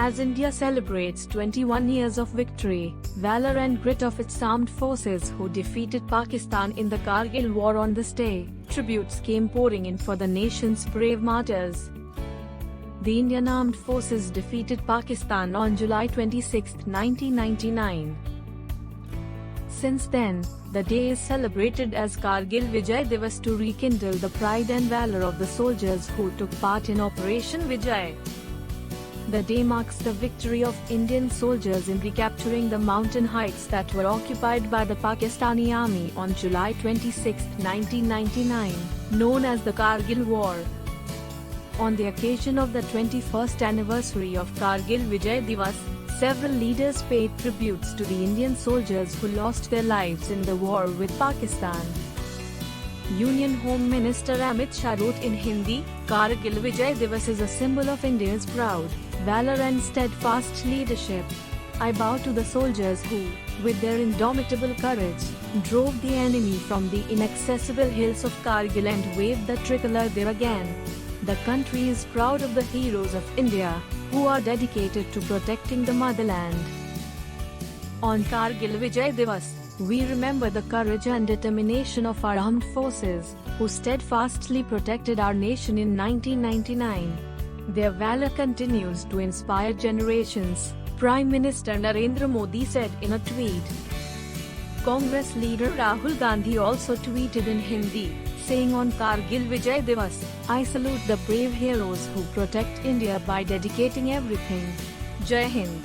As India celebrates 21 years of victory, valor and grit of its armed forces who defeated Pakistan in the Kargil war on this day, tributes came pouring in for the nation's brave martyrs. The Indian Armed Forces defeated Pakistan on July 26, 1999. Since then, the day is celebrated as Kargil Vijay Divas to rekindle the pride and valor of the soldiers who took part in Operation Vijay. The day marks the victory of Indian soldiers in recapturing the mountain heights that were occupied by the Pakistani army on July 26, 1999, known as the Kargil War. On the occasion of the 21st anniversary of Kargil Vijay Divas, several leaders paid tributes to the Indian soldiers who lost their lives in the war with Pakistan. Union Home Minister Amit Shah wrote in Hindi, Kargil Vijay Divas is a symbol of India's proud valor and steadfast leadership. I bow to the soldiers who, with their indomitable courage, drove the enemy from the inaccessible hills of Kargil and waved the tricolour there again. The country is proud of the heroes of India, who are dedicated to protecting the motherland. On Kargil Vijay Divas, we remember the courage and determination of our armed forces, who steadfastly protected our nation in 1999. Their valor continues to inspire generations, Prime Minister Narendra Modi said in a tweet. Congress leader Rahul Gandhi also tweeted in Hindi, saying on Kargil Vijay Divas, I salute the brave heroes who protect India by dedicating everything. Jai Hind.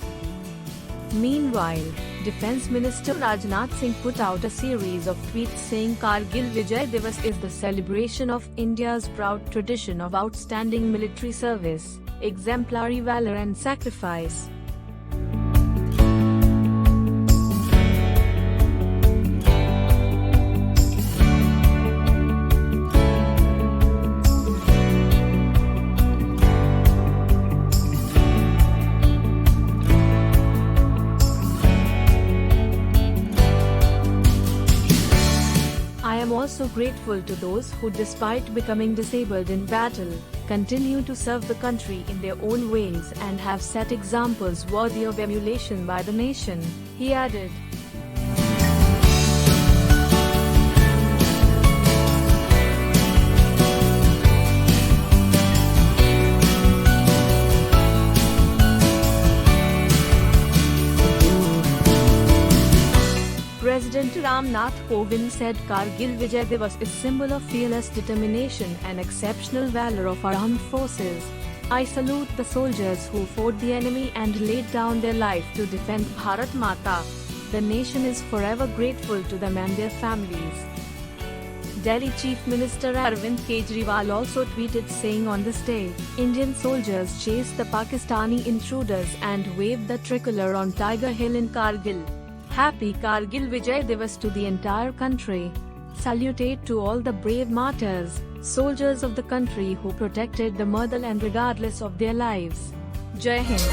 Meanwhile, Defence Minister Rajnath Singh put out a series of tweets saying Kargil Vijay Divas is the celebration of India's proud tradition of outstanding military service, exemplary valor and sacrifice. I am also grateful to those who, despite becoming disabled in battle, continue to serve the country in their own ways and have set examples worthy of emulation by the nation, he added. President Ram Nath Kovind said Kargil Vijay Divas is symbol of fearless determination and exceptional valor of our armed forces. I salute the soldiers who fought the enemy and laid down their life to defend Bharat Mata. The nation is forever grateful to them and their families. Delhi Chief Minister Arvind Kejriwal also tweeted saying on this day, Indian soldiers chased the Pakistani intruders and waved the tricolour on Tiger Hill in Kargil. Happy Kargil Vijay Divas to the entire country. Salute to all the brave martyrs, soldiers of the country who protected the motherland regardless of their lives. Jai Hind.